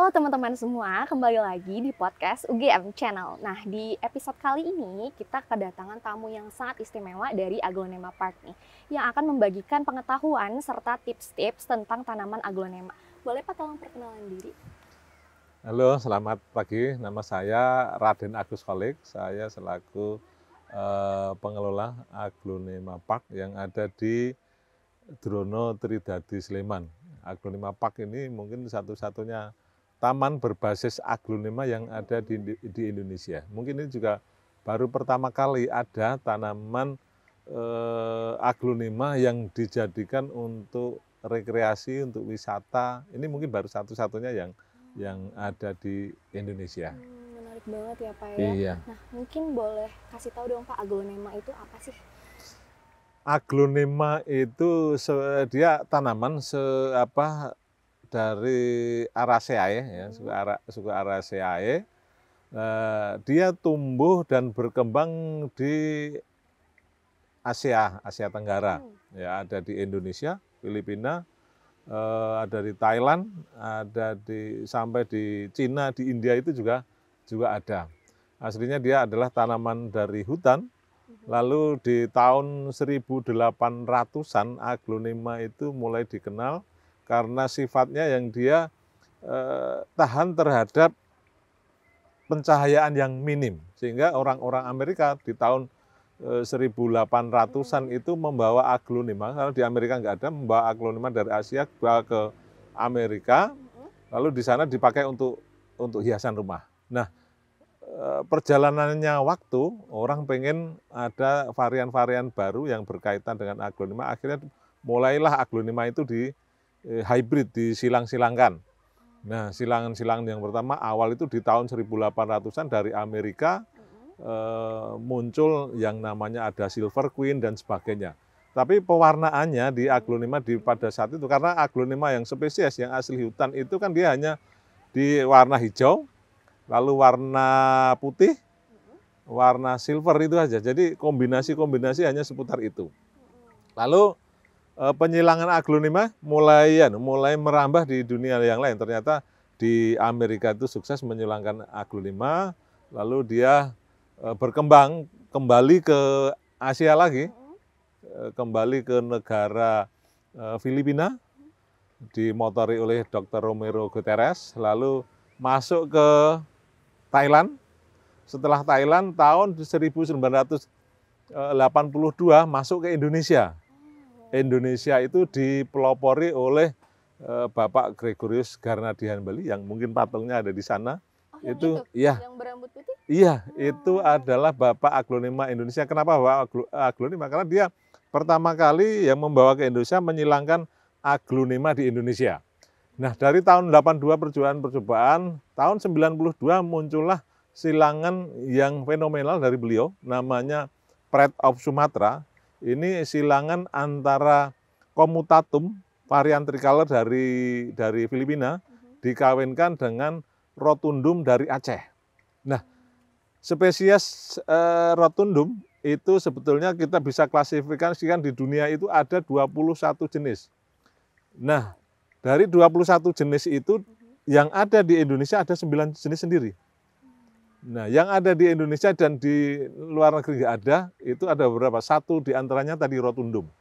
Halo teman-teman semua, kembali lagi di podcast UGM Channel. Nah, di episode kali ini kita kedatangan tamu yang sangat istimewa dari Aglonema Park nih, yang akan membagikan pengetahuan serta tips-tips tentang tanaman aglonema. Boleh Pak tolong perkenalan diri? Halo, selamat pagi. Nama saya Raden Agus Kholik. Saya selaku pengelola Aglonema Park yang ada di Drono Tridadi Sleman. Aglonema Park ini mungkin satu-satunya taman berbasis aglonema yang ada di Indonesia. Mungkin ini juga baru pertama kali ada tanaman aglonema yang dijadikan untuk rekreasi, untuk wisata. Ini mungkin baru satu-satunya yang ada di Indonesia. Menarik banget ya Pak ya. Iya. Nah, mungkin boleh kasih tahu dong Pak, aglonema itu apa sih? Aglonema itu dia tanaman dari Araceae ya, suku Araceae. Dia tumbuh dan berkembang di Asia Tenggara. Ya, ada di Indonesia, Filipina, ada di Thailand, sampai di Cina, di India itu juga ada. Aslinya dia adalah tanaman dari hutan. Lalu di tahun 1800-an aglonema itu mulai dikenal karena sifatnya yang dia tahan terhadap pencahayaan yang minim. Sehingga orang-orang Amerika di tahun 1800-an itu membawa aglonema, kalau di Amerika nggak ada, membawa aglonema dari Asia bawa ke Amerika, lalu di sana dipakai untuk hiasan rumah. Nah, perjalanannya waktu, orang pengen ada varian-varian baru yang berkaitan dengan aglonema, akhirnya mulailah aglonema itu di hybrid, disilang-silangkan. Nah, silangan-silangan yang pertama awal itu di tahun 1800-an dari Amerika, muncul yang namanya ada Silver Queen dan sebagainya. Tapi pewarnaannya di aglonema pada saat itu, karena aglonema yang spesies, yang asli hutan itu kan dia hanya di warna hijau, lalu warna putih, warna silver itu aja. Jadi kombinasi-kombinasi hanya seputar itu. Lalu penyilangan aglonema mulai merambah di dunia yang lain. Ternyata di Amerika itu sukses menyilangkan aglonema, lalu dia berkembang kembali ke Asia lagi, kembali ke negara Filipina, dimotori oleh Dr. Romero Gutierrez, lalu masuk ke Thailand. Setelah Thailand tahun 1982 masuk ke Indonesia. Indonesia itu dipelopori oleh Bapak Gregorius Garnadian Bali yang mungkin patungnya ada di sana. Itu iya. yang berambut putih? Iya, itu adalah Bapak Aglonema Indonesia. Kenapa Bapak Aglonema? Karena dia pertama kali yang membawa ke Indonesia menyilangkan aglonema di Indonesia. Nah, dari tahun 82 percobaan, tahun 92 muncullah silangan yang fenomenal dari beliau, namanya Pride of Sumatra. Ini silangan antara Comutatum, varian tricolor dari Filipina, dikawinkan dengan Rotundum dari Aceh. Nah, spesies Rotundum itu sebetulnya kita bisa klasifikasikan di dunia itu ada 21 jenis. Nah, dari 21 jenis itu yang ada di Indonesia ada 9 jenis sendiri. Nah, yang ada di Indonesia dan di luar negeri nggak ada, itu ada beberapa. Satu di antaranya tadi Rotundum.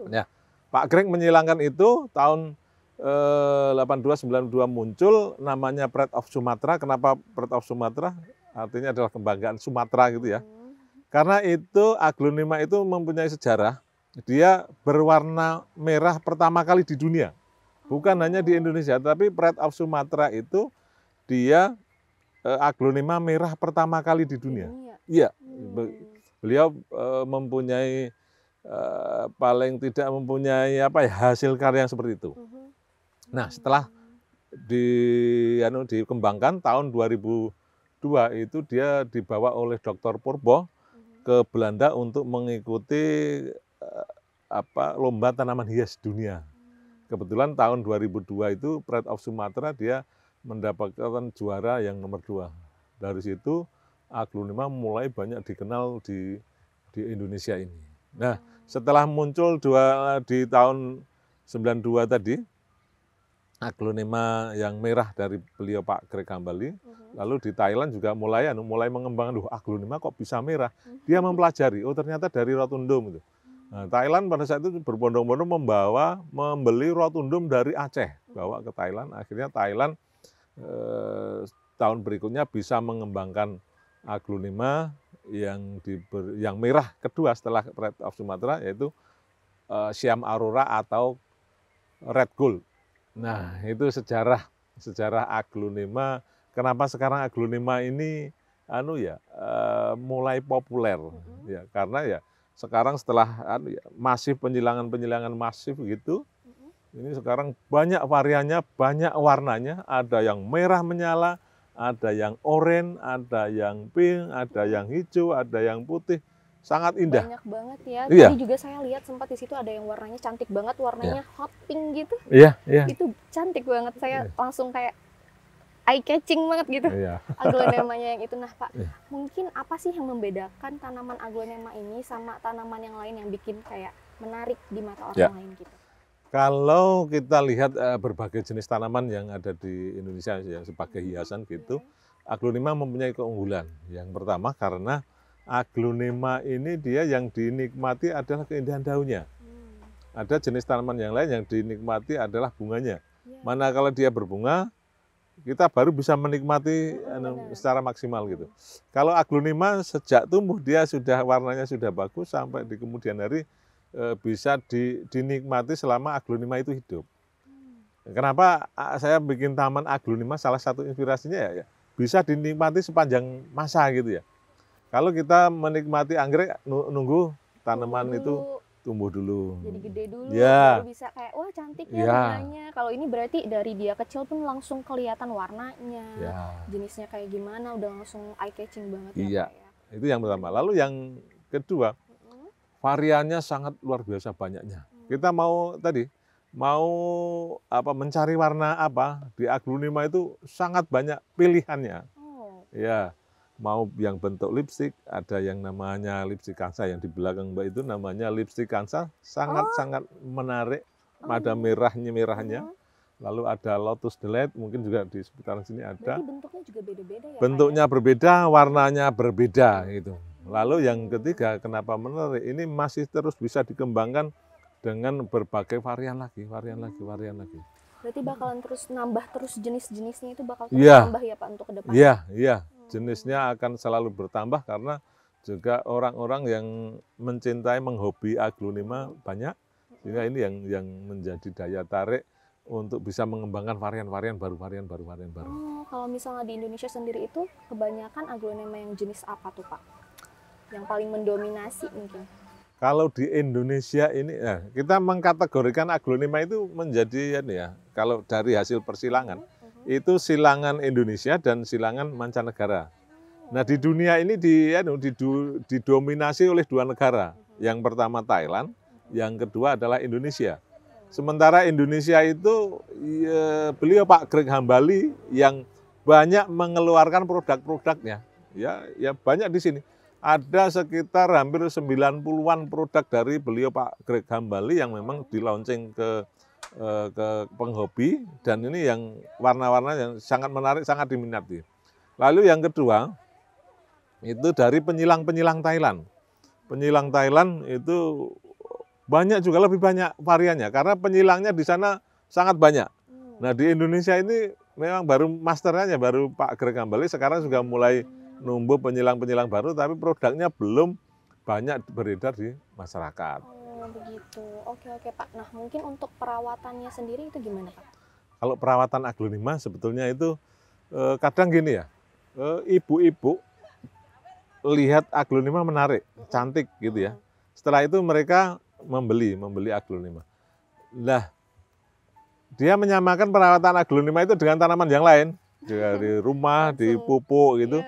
Ya, Pak Greg menyilangkan itu tahun 82-92 muncul namanya Pride of Sumatra. Kenapa Pride of Sumatra? Artinya adalah kebanggaan Sumatera gitu ya. Karena itu aglonema itu mempunyai sejarah. Dia berwarna merah pertama kali di dunia. Bukan hanya di Indonesia, tapi Pride of Sumatra itu dia aglonema merah pertama kali di dunia. Iya, beliau mempunyai paling tidak mempunyai hasil karya yang seperti itu. Nah, setelah dikembangkan tahun 2002 itu dia dibawa oleh Dr. Purbo ke Belanda untuk mengikuti lomba tanaman hias dunia. Kebetulan tahun 2002 itu Pride of Sumatra dia mendapatkan juara yang nomor 2. Dari situ aglonema mulai banyak dikenal di Indonesia ini. Nah, setelah muncul di tahun 92 tadi, aglonema yang merah dari beliau Pak Greg Hambali. Lalu di Thailand juga mulai mengembangkan, aglonema kok bisa merah. Dia mempelajari, oh ternyata dari rotundum itu. Nah, Thailand pada saat itu berbondong-bondong membeli rotundum dari Aceh, bawa ke Thailand. Akhirnya Thailand tahun berikutnya bisa mengembangkan aglonema yang merah kedua setelah Red of Sumatra, yaitu Siam Aurora atau Red Gold. Nah, itu sejarah aglonema. Kenapa sekarang aglonema ini mulai populer? Ya, karena ya sekarang setelah masif penyilangan masif gitu, ini sekarang banyak variannya, banyak warnanya. Ada yang merah menyala, ada yang oranye, ada yang pink, ada yang hijau, ada yang putih. Sangat indah. Banyak banget ya. Iya. Tadi juga saya lihat sempat di situ ada yang warnanya cantik banget, warnanya hot pink gitu. Iya, iya. Itu cantik banget. Saya langsung kayak eye catching banget gitu. Iya. Aglonemanya yang itu. Nah, Pak, mungkin apa sih yang membedakan tanaman aglonema ini sama tanaman yang lain yang bikin kayak menarik di mata orang lain gitu? Kalau kita lihat berbagai jenis tanaman yang ada di Indonesia ya, sebagai hiasan gitu, aglonema mempunyai keunggulan. Yang pertama karena aglonema ini dia yang dinikmati adalah keindahan daunnya. Ada jenis tanaman yang lain yang dinikmati adalah bunganya. Mana kalau dia berbunga, kita baru bisa menikmati secara maksimal gitu. Kalau aglonema sejak tumbuh dia warnanya sudah bagus, sampai di kemudian hari bisa dinikmati selama aglonema itu hidup. Kenapa saya bikin taman aglonema? Salah satu inspirasinya ya bisa dinikmati sepanjang masa gitu ya. Kalau kita menikmati anggrek, nunggu tanaman itu tumbuh dulu. Jadi gede dulu, ya. Baru bisa kayak, wah cantik ya warnanya. Kalau ini berarti dari dia kecil pun langsung kelihatan warnanya, jenisnya kayak gimana, udah langsung eye catching banget ya, Pak, ya. Itu yang pertama. Lalu yang kedua, variannya sangat luar biasa banyaknya. Kita mau mencari warna apa, di aglonema itu sangat banyak pilihannya. Ya. Mau yang bentuk lipstik, ada yang namanya lipstik kansa, yang di belakang Mbak itu namanya lipstik kansa, sangat-sangat menarik, ada merahnya. Lalu ada lotus delight, mungkin juga di seputaran sini ada. Berarti bentuknya juga beda-beda ya? Bentuknya berbeda, warnanya berbeda gitu. Lalu yang ketiga, kenapa menarik? Ini masih terus bisa dikembangkan dengan berbagai varian lagi. Berarti bakalan terus nambah terus jenis-jenisnya itu bakal terus nambah ya Pak untuk ke depan? Iya. Jenisnya akan selalu bertambah karena juga orang-orang yang mencintai, menghobi aglonema banyak, sehingga ini yang menjadi daya tarik untuk bisa mengembangkan varian baru. Kalau misalnya di Indonesia sendiri itu kebanyakan aglonema yang jenis apa tuh Pak? Yang paling mendominasi mungkin? Kalau di Indonesia ini, kita mengkategorikan aglonema itu menjadi kalau dari hasil persilangan, itu silangan Indonesia dan silangan mancanegara. Nah, di dunia ini didominasi oleh dua negara. Yang pertama Thailand, yang kedua adalah Indonesia. Sementara Indonesia itu beliau Pak Greg Hambali yang banyak mengeluarkan produk-produknya. Ya banyak di sini. Ada sekitar hampir 90-an produk dari beliau Pak Greg Hambali yang memang di-launching ke penghobi, dan ini yang warna-warna yang sangat menarik, sangat diminati. Lalu yang kedua itu dari penyilang Thailand. Penyilang Thailand itu banyak juga, lebih banyak variannya karena penyilangnya di sana sangat banyak. Nah, di Indonesia ini memang baru masternya baru Pak Greg Hambali, sekarang juga mulai numbuh penyilang baru, tapi produknya belum banyak beredar di masyarakat. Begitu. Oke Pak. Nah, mungkin untuk perawatannya sendiri itu gimana Pak? Kalau perawatan aglonema sebetulnya itu kadang gini ya, ibu-ibu lihat aglonema menarik, cantik gitu ya. Setelah itu mereka membeli aglonema. Nah, dia menyamakan perawatan aglonema itu dengan tanaman yang lain, di rumah, di pupuk gitu.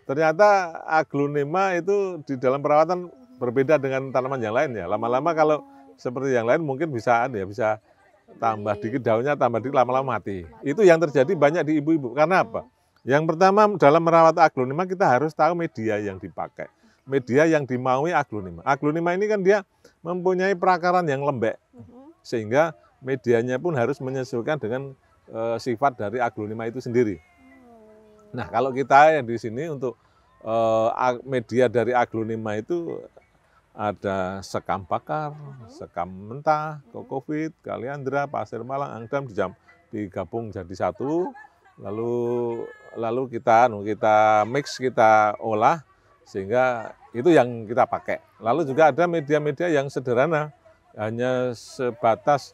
Ternyata aglonema itu di dalam perawatan berbeda dengan tanaman yang lain ya. Lama-lama kalau seperti yang lain mungkin bisa tambah dikit daunnya, tambah dikit, lama-lama mati. Itu yang terjadi banyak di ibu-ibu. Karena apa? Yang pertama, dalam merawat aglonema kita harus tahu media yang dipakai. Media yang dimaui aglonema. Aglonema ini kan dia mempunyai perakaran yang lembek. Sehingga medianya pun harus menyesuaikan dengan sifat dari aglonema itu sendiri. Nah, kalau kita yang di sini untuk media dari aglonema itu ada sekam bakar, sekam mentah, kokovit, kaliandra, pasir malang, angdam digabung jadi satu, lalu kita mix, kita olah sehingga itu yang kita pakai. Lalu juga ada media-media yang sederhana, hanya sebatas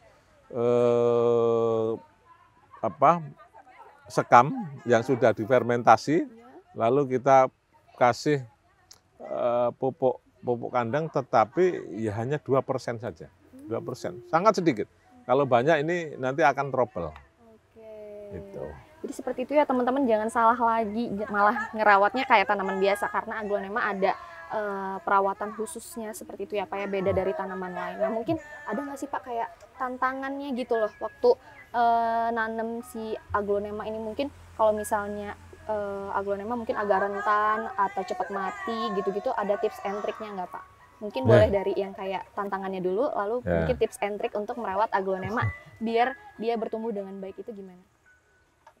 sekam yang sudah difermentasi, lalu kita kasih pupuk kandang, tetapi ya hanya 2% saja, 2%, sangat sedikit. Kalau banyak ini nanti akan trouble. Gitu. Jadi seperti itu ya teman-teman, jangan salah lagi malah ngerawatnya kayak tanaman biasa, karena aglonema ada perawatan khususnya seperti itu ya Pak ya, beda dari tanaman lain. Nah mungkin ada nggak sih Pak kayak tantangannya gitu loh waktu nanam si aglonema ini? Mungkin kalau misalnya aglonema mungkin agak rentan atau cepat mati gitu-gitu, ada tips and triknya nggak Pak? Mungkin boleh dari yang kayak tantangannya dulu, lalu mungkin tips and trik untuk merawat aglonema biar dia bertumbuh dengan baik itu gimana?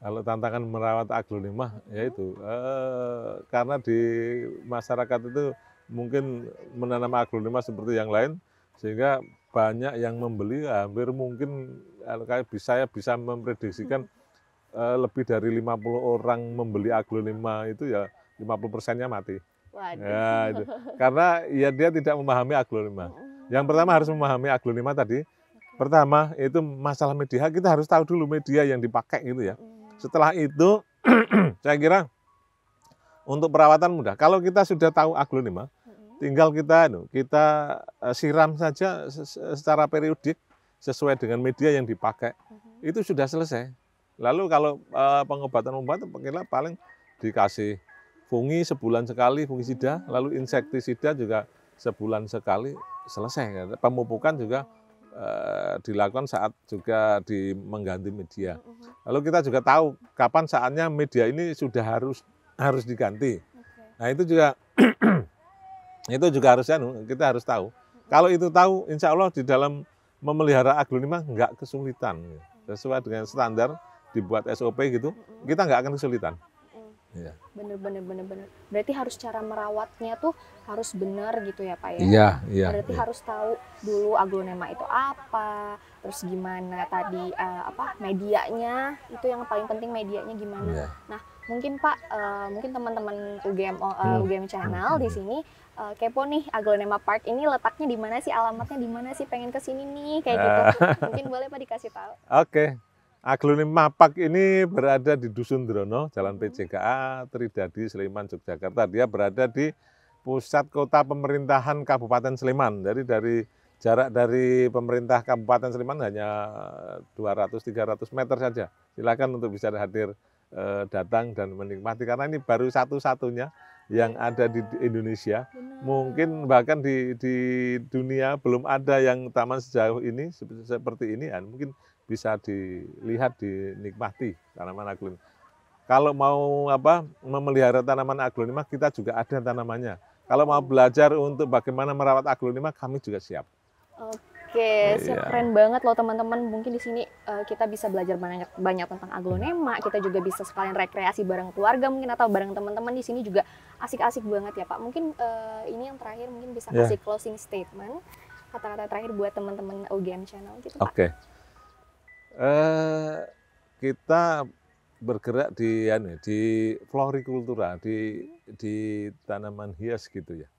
Kalau tantangan merawat aglonema, yaitu karena di masyarakat itu mungkin menanam aglonema seperti yang lain, sehingga banyak yang membeli, hampir mungkin kayak saya bisa memprediksikan lebih dari 50 orang membeli aglonema itu ya 50%-nya mati. Waduh. Ya, itu. Karena ya dia tidak memahami aglonema. Yang pertama harus memahami aglonema tadi. Pertama itu masalah media, kita harus tahu dulu media yang dipakai gitu ya. Setelah itu saya kira untuk perawatan mudah. Kalau kita sudah tahu aglonema, tinggal kita siram saja secara periodik sesuai dengan media yang dipakai. Itu sudah selesai. Lalu kalau pengobatan paling dikasih fungi sebulan sekali, fungisida, lalu insektisida juga sebulan sekali, selesai. Pemupukan juga dilakukan saat juga mengganti media. Lalu kita juga tahu kapan saatnya media ini sudah harus diganti. Nah itu juga kita harus tahu. Kalau itu tahu, insya Allah di dalam memelihara aglonema nggak kesulitan. Sesuai dengan standar dibuat SOP gitu, kita nggak akan kesulitan. Iya. Bener. Berarti harus cara merawatnya tuh harus benar gitu ya Pak ya? Iya. Berarti harus tahu dulu aglonema itu apa, terus gimana tadi medianya, itu yang paling penting, medianya gimana. Iya. Nah mungkin Pak, mungkin teman-teman UGM Channel di sini kepo nih, Aglonema Park ini letaknya di mana sih, alamatnya di mana sih, pengen kesini nih kayak gitu. Mungkin boleh Pak dikasih tahu. Oke. Aglonema Park ini berada di Dusun Drono, Jalan PCKA, Tridadi, Sleman, Yogyakarta. Dia berada di pusat kota pemerintahan Kabupaten Sleman. Jadi dari jarak dari pemerintah Kabupaten Sleman hanya 200-300 meter saja. Silakan untuk bisa hadir datang dan menikmati, karena ini baru satu-satunya yang ada di Indonesia. Mungkin bahkan di dunia belum ada yang taman sejauh ini seperti ini. Mungkin bisa dilihat, dinikmati tanaman aglonema. Kalau mau memelihara tanaman aglonema, kita juga ada tanamannya. Kalau mau belajar untuk bagaimana merawat aglonema, kami juga siap. Oke, siap. Keren banget loh teman-teman. Mungkin di sini kita bisa belajar banyak tentang aglonema. Kita juga bisa sekalian rekreasi bareng keluarga mungkin, atau bareng teman-teman di sini juga asik-asik banget ya Pak. Mungkin ini yang terakhir, mungkin bisa kasih closing statement, kata-kata terakhir buat teman-teman UGM Channel gitu Pak. Oke. Kita bergerak di florikultura, di tanaman hias gitu ya.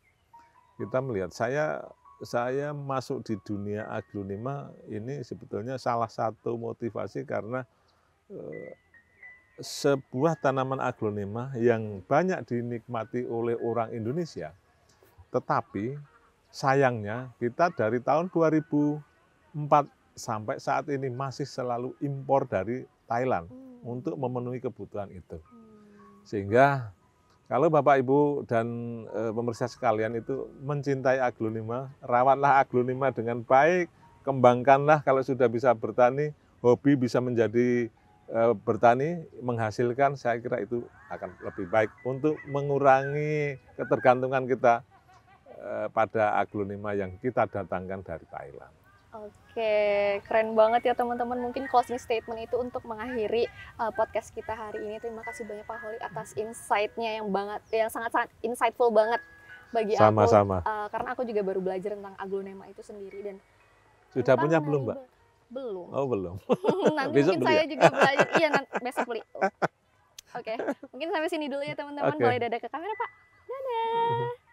Kita melihat, saya masuk di dunia aglonema ini sebetulnya salah satu motivasi karena sebuah tanaman aglonema yang banyak dinikmati oleh orang Indonesia, tetapi sayangnya kita dari tahun 2004 sampai saat ini masih selalu impor dari Thailand untuk memenuhi kebutuhan itu. Sehingga kalau Bapak Ibu dan pemirsa sekalian itu mencintai aglonema, rawatlah aglonema dengan baik, kembangkanlah. Kalau sudah bisa bertani, hobi bisa menjadi bertani, menghasilkan, saya kira itu akan lebih baik untuk mengurangi ketergantungan kita pada aglonema yang kita datangkan dari Thailand. Oke, keren banget ya teman-teman. Mungkin closing statement itu untuk mengakhiri podcast kita hari ini. Terima kasih banyak Pak Holi atas insight-nya yang sangat-sangat insightful banget bagi aku. Sama-sama. Karena aku juga baru belajar tentang aglonema itu sendiri dan Sudah punya belum, Mbak? Belum. Oh, belum. Nanti Besok mungkin beli saya ya? juga belajar. Iya, besok beli. Oke, mungkin sampai sini dulu ya teman-teman. Oke. Boleh dadah ke kamera Pak. Dadah.